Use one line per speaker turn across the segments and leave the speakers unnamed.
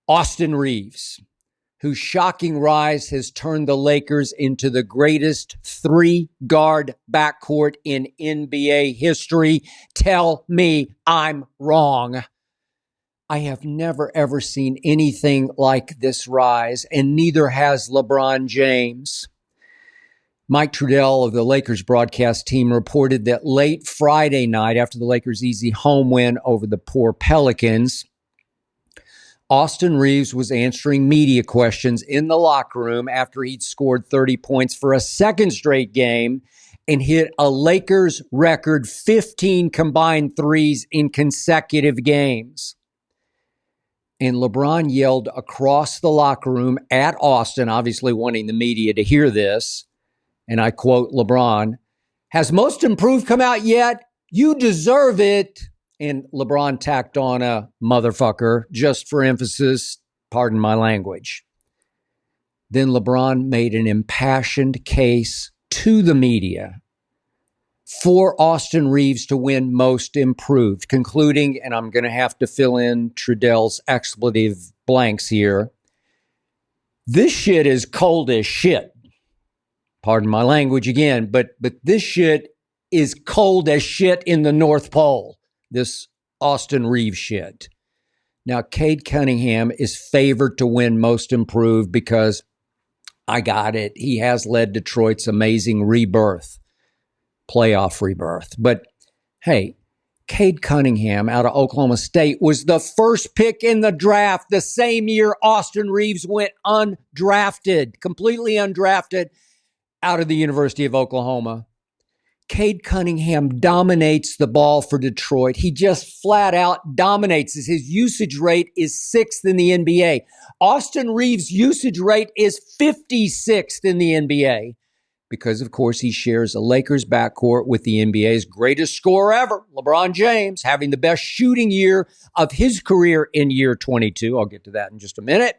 Austin Reaves, whose shocking rise has turned the Lakers into the greatest three-guard backcourt in NBA history. Tell me I'm wrong. I have never, ever seen anything like this rise, and neither has LeBron James. Mike Trudell of the Lakers broadcast team reported that late Friday night, after the Lakers' easy home win over the poor Pelicans, Austin Reaves was answering media questions in the locker room after he'd scored 30 points for a second straight game and hit a Lakers record 15 combined threes in consecutive games. And LeBron yelled across the locker room at Austin, obviously wanting the media to hear this. And I quote LeBron, "Has most improved come out yet? You deserve it." And LeBron tacked on a motherfucker just for emphasis. Pardon my language. Then LeBron made an impassioned case to the media for Austin Reaves to win most improved, concluding, and I'm going to have to fill in Trudell's expletive blanks here, "This shit is cold as shit." Pardon my language again, but this shit is cold as shit in the North Pole. This Austin Reaves shit. Now, Cade Cunningham is favored to win most improved because, I got it, he has led Detroit's amazing rebirth, playoff rebirth. But hey, Cade Cunningham out of Oklahoma State was the first pick in the draft the same year Austin Reaves went undrafted, completely undrafted, out of the University of Oklahoma. Cade Cunningham dominates the ball for Detroit. He just flat out dominates. His usage rate is 6th in the NBA. Austin Reaves' usage rate is 56th in the NBA because, of course, he shares a Lakers backcourt with the NBA's greatest scorer ever, LeBron James, having the best shooting year of his career in year 22. I'll get to that in just a minute.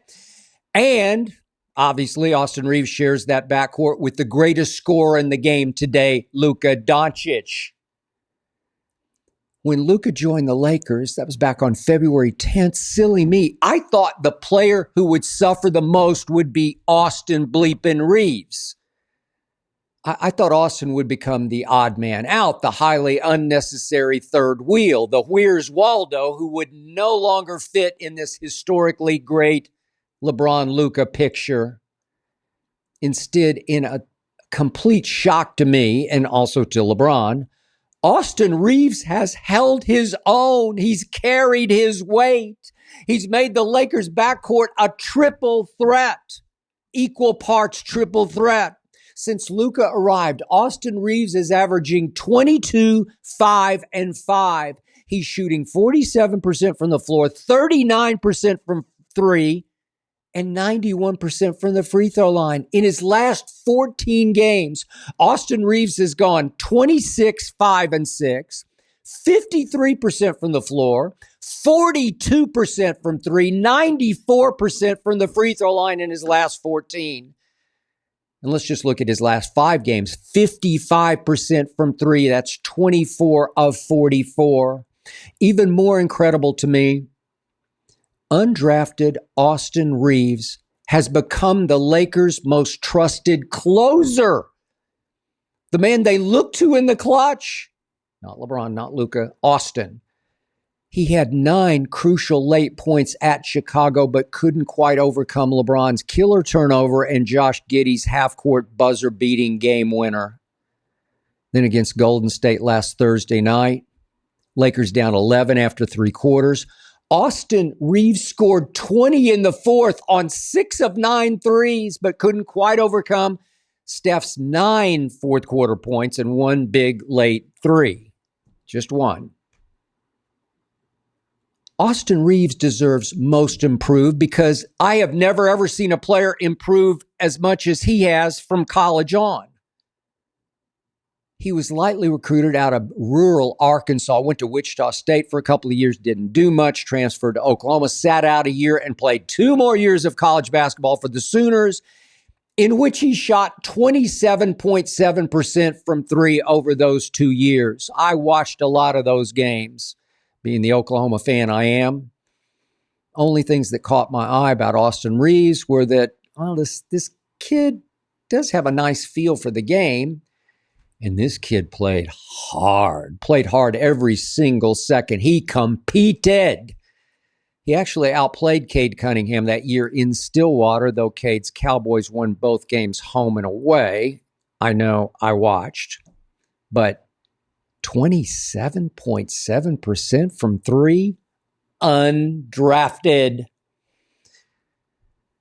And obviously, Austin Reaves shares that backcourt with the greatest scorer in the game today, Luka Doncic. When Luka joined the Lakers, that was back on February 10th, silly me, I thought the player who would suffer the most would be Austin bleepin' Reaves. I thought Austin would become the odd man out, the highly unnecessary third wheel, the Where's Waldo, who would no longer fit in this historically great LeBron-Luka picture. Instead, in a complete shock to me and also to LeBron, Austin Reaves has held his own. He's carried his weight. He's made the Lakers backcourt a triple threat, equal parts triple threat. Since Luka arrived, Austin Reaves is averaging 22, 5, and 5. He's shooting 47% from the floor, 39% from three, and 91% from the free throw line. In his last 14 games, Austin Reaves has gone 26, 5, and 6, 53% from the floor, 42% from three, 94% from the free throw line in his last 14. And let's just look at his last 5 games, 55% from three. That's 24 of 44. Even more incredible to me, undrafted Austin Reaves has become the Lakers' most trusted closer. The man they look to in the clutch. Not LeBron, not Luka, Austin. He had 9 crucial late points at Chicago, but couldn't quite overcome LeBron's killer turnover and Josh Giddey's half-court buzzer-beating game winner. Then against Golden State last Thursday night, Lakers down 11 after 3 quarters. Austin Reaves scored 20 in the fourth on 6 of 9 threes, but couldn't quite overcome Steph's 9 fourth-quarter points and 1 big late three. Just one. Austin Reaves deserves most improved because I have never, ever seen a player improve as much as he has from college on. He was lightly recruited out of rural Arkansas, went to Wichita State for a couple of years, didn't do much, transferred to Oklahoma, sat out a year and played 2 more years of college basketball for the Sooners, in which he shot 27.7% from three over those 2 years. I watched a lot of those games. Being the Oklahoma fan I am, only things that caught my eye about Austin Reaves were that, well, this kid does have a nice feel for the game. And this kid played hard every single second. He competed. He actually outplayed Cade Cunningham that year in Stillwater, though Cade's Cowboys won both games home and away. I know, I watched. But 27.7% from three, undrafted.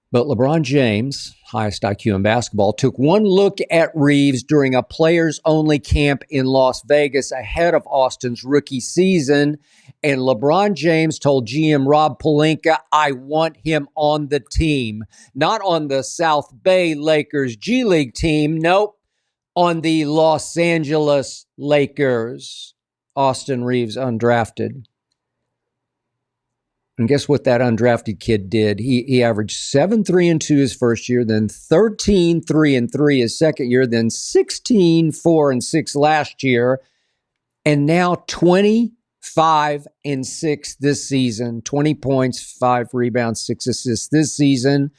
But LeBron James, highest IQ in basketball, took one look at Reaves during a players-only camp in Las Vegas ahead of Austin's rookie season. And LeBron James told GM Rob Pelinka, I want him on the team. Not on the South Bay Lakers G League team. Nope. On the Los Angeles Lakers. Austin Reaves, undrafted. And guess what that undrafted kid did? He averaged 7-3-2 his first year, then 13-3-3 his second year, then 16-4-6 last year, and now 25-6 this season. 20 points, 5 rebounds, 6 assists this season.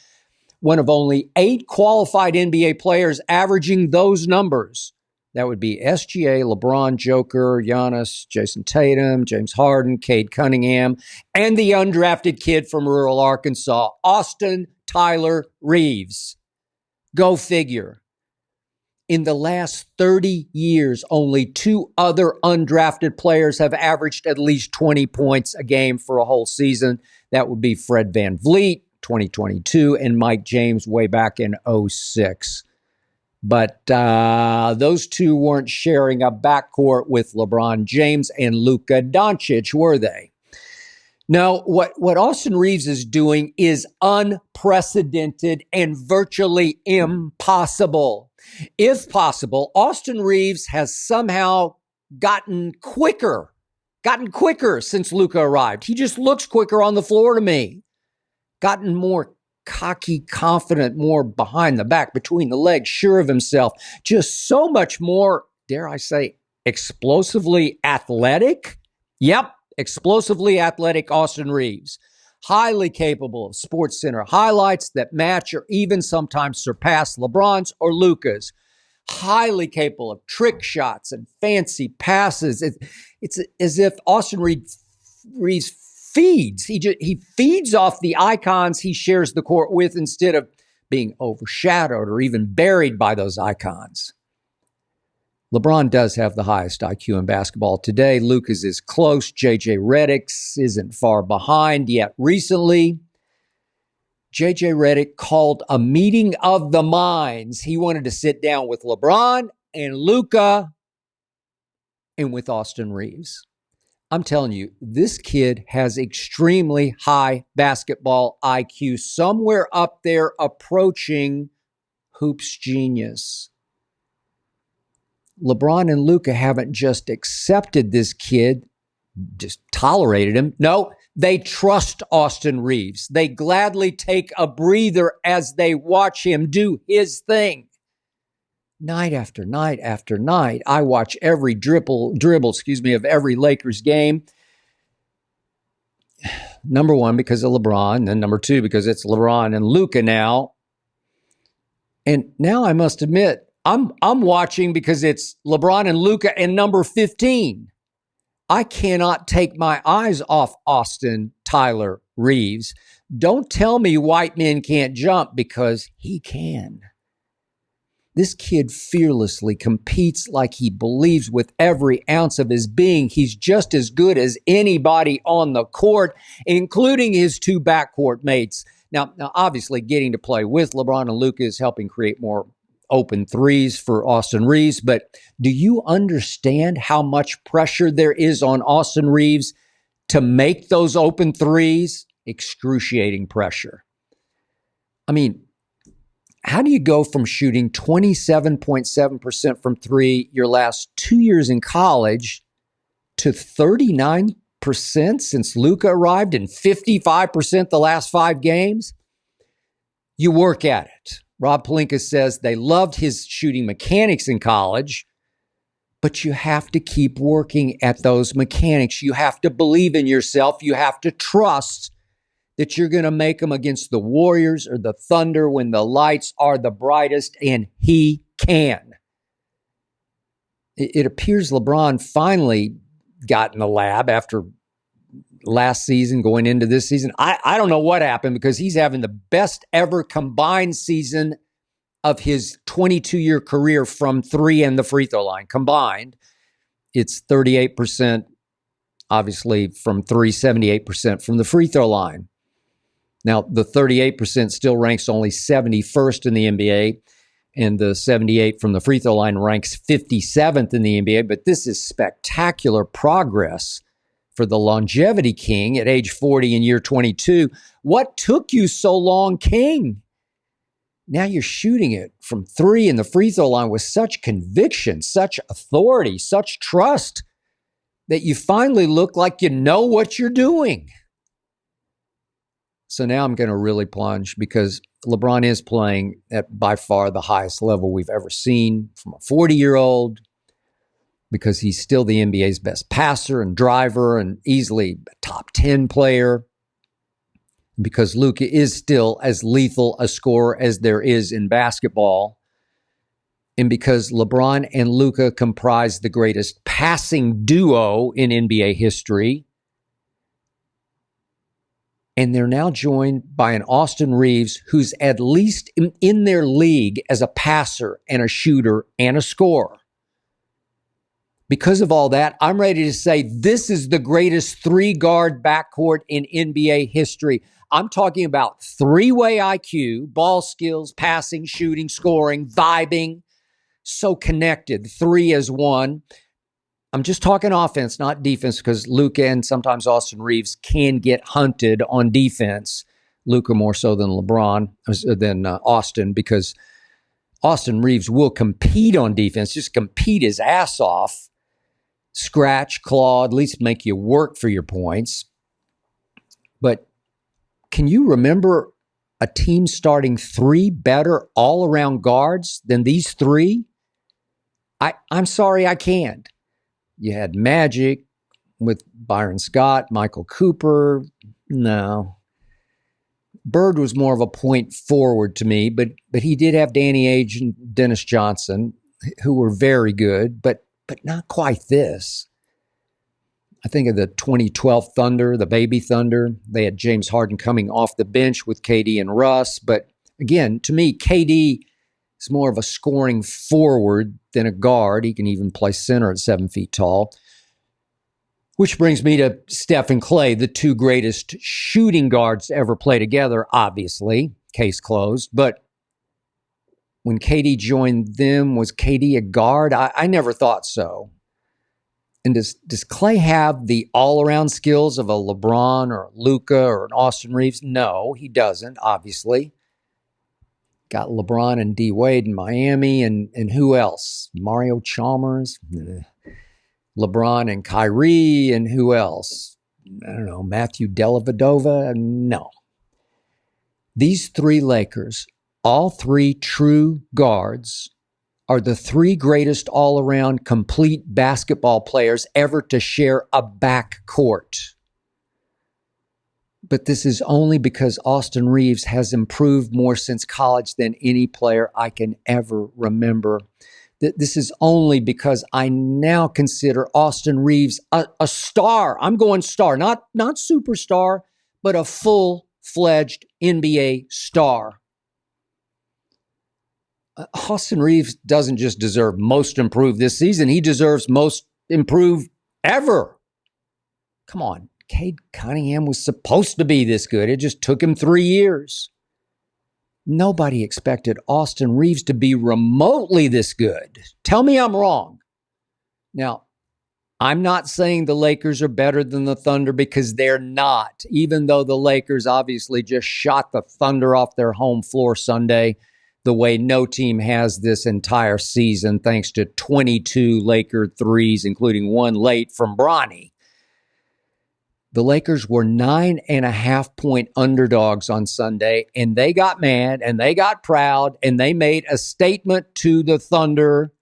One of only 8 qualified NBA players averaging those numbers. That would be SGA, LeBron, Joker, Giannis, Jason Tatum, James Harden, Cade Cunningham, and the undrafted kid from rural Arkansas, Austin Tyler Reaves. Go figure. In the last 30 years, only 2 other undrafted players have averaged at least 20 points a game for a whole season. That would be Fred VanVleet, 2022, and Mike James way back in 2006. But those two weren't sharing a backcourt with LeBron James and Luka Doncic, were they? No, what Austin Reaves is doing is unprecedented and virtually impossible. If possible, Austin Reaves has somehow gotten quicker since Luka arrived. He just looks quicker on the floor to me. Gotten more cocky, confident, more behind the back, between the legs, sure of himself, just so much more, dare I say, explosively athletic. Yep, explosively athletic Austin Reaves. Highly capable of SportsCenter highlights that match or even sometimes surpass LeBron's or Luka's. Highly capable of trick shots and fancy passes. It's as if Austin Reaves feeds. He feeds off the icons he shares the court with instead of being overshadowed or even buried by those icons. LeBron does have the highest IQ in basketball today. Luka's is close. JJ Redick's isn't far behind. Yet recently, JJ Redick called a meeting of the minds. He wanted to sit down with LeBron and Luka and with Austin Reaves. I'm telling you, this kid has extremely high basketball IQ, somewhere up there approaching hoops genius. LeBron and Luka haven't just accepted this kid, just tolerated him. No, they trust Austin Reaves. They gladly take a breather as they watch him do his thing. Night after night after night, I watch every dribble, of every Lakers game. Number one, because of LeBron, and number two, because it's LeBron and Luka now. And now I must admit, I'm watching because it's LeBron and Luka and number 15. I cannot take my eyes off Austin Tyler Reaves. Don't tell me white men can't jump, because he can. This kid fearlessly competes like he believes with every ounce of his being. He's just as good as anybody on the court, including his 2 backcourt mates. Now, obviously, getting to play with LeBron and Luka is helping create more open threes for Austin Reaves. But do you understand how much pressure there is on Austin Reaves to make those open threes? Excruciating pressure. I mean, how do you go from shooting 27.7% from three your last 2 years in college to 39% since Luka arrived and 55% the last 5 games? You work at it. Rob Pelinka says they loved his shooting mechanics in college, but you have to keep working at those mechanics. You have to believe in yourself. You have to trust that you're going to make them against the Warriors or the Thunder when the lights are the brightest, and he can. It appears LeBron finally got in the lab after last season, going into this season. I don't know what happened, because he's having the best ever combined season of his 22-year career from three and the free throw line. Combined, it's 38%, obviously, from three, 78% from the free throw line. Now, the 38% still ranks only 71st in the NBA, and the 78 from the free throw line ranks 57th in the NBA. But this is spectacular progress for the longevity king at age 40 in year 22. What took you so long, King? Now you're shooting it from three in the free throw line with such conviction, such authority, such trust, that you finally look like you know what you're doing. So now I'm going to really plunge, because LeBron is playing at by far the highest level we've ever seen from a 40-year-old, because he's still the NBA's best passer and driver and easily a top 10 player, because Luka is still as lethal a scorer as there is in basketball, and because LeBron and Luka comprise the greatest passing duo in NBA history. And they're now joined by an Austin Reaves who's at least in their league as a passer and a shooter and a scorer. Because of all that, I'm ready to say this is the greatest three-guard backcourt in NBA history. I'm talking about three-way IQ, ball skills, passing, shooting, scoring, vibing, so connected, three as one. I'm just talking offense, not defense, because Luka and sometimes Austin Reaves can get hunted on defense. Luka more so than Austin, because Austin Reaves will compete on defense, just compete his ass off, scratch, claw, at least make you work for your points. But can you remember a team starting three better all-around guards than these three? I'm sorry, I can't. You had Magic with Byron Scott, Michael Cooper. No. Bird was more of a point forward to me, but he did have Danny Ainge and Dennis Johnson, who were very good, but not quite this. I think of the 2012 Thunder, the baby Thunder. They had James Harden coming off the bench with KD and Russ. But again, to me, KD is more of a scoring forward than a guard. He can even play center at 7 feet tall. Which brings me to Steph and Clay, the two greatest shooting guards to ever play together, obviously. Case closed. But when KD joined them, was KD a guard? I never thought so. And does Clay have the all-around skills of a LeBron or Luka or an Austin Reaves? No, he doesn't, obviously. Got LeBron and D. Wade in Miami, and who else? Mario Chalmers? LeBron and Kyrie, and who else? I don't know, Matthew Dellavedova? No. These three Lakers, all three true guards, are the three greatest all-around complete basketball players ever to share a backcourt. But this is only because Austin Reaves has improved more since college than any player I can ever remember. This is only because I now consider Austin Reaves a star. I'm going star, not superstar, but a full-fledged NBA star. Austin Reaves doesn't just deserve most improved this season. He deserves most improved ever. Come on. Cade Cunningham was supposed to be this good. It just took him 3 years. Nobody expected Austin Reaves to be remotely this good. Tell me I'm wrong. Now, I'm not saying the Lakers are better than the Thunder, because they're not, even though the Lakers obviously just shot the Thunder off their home floor Sunday, the way no team has this entire season, thanks to 22 Laker threes, including one late from Bronny. The Lakers were 9.5-point underdogs on Sunday, and they got mad, and they got proud, and they made a statement to the Thunder.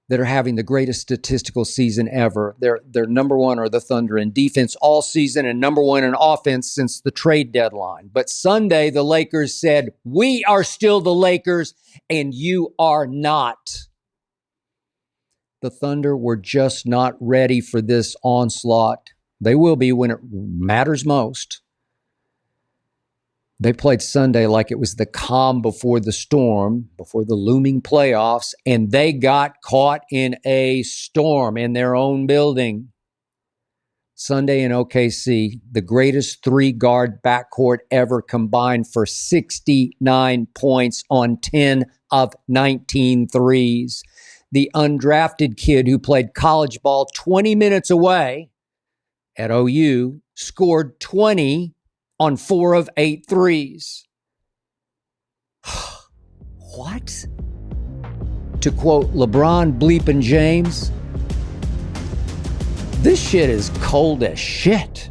that are having the greatest statistical season ever. They're number one are the Thunder in defense all season and number one in offense since the trade deadline. But Sunday, the Lakers said, we are still the Lakers and you are not. The Thunder were just not ready for this onslaught. They will be when it matters most. They played Sunday like it was the calm before the storm, before the looming playoffs, and they got caught in a storm in their own building. Sunday in OKC, the greatest three-guard backcourt ever combined for 69 points on 10 of 19 threes. The undrafted kid who played college ball 20 minutes away at OU scored 20 on 4 of 8 threes. What? To quote LeBron bleeping James, this shit is cold as shit.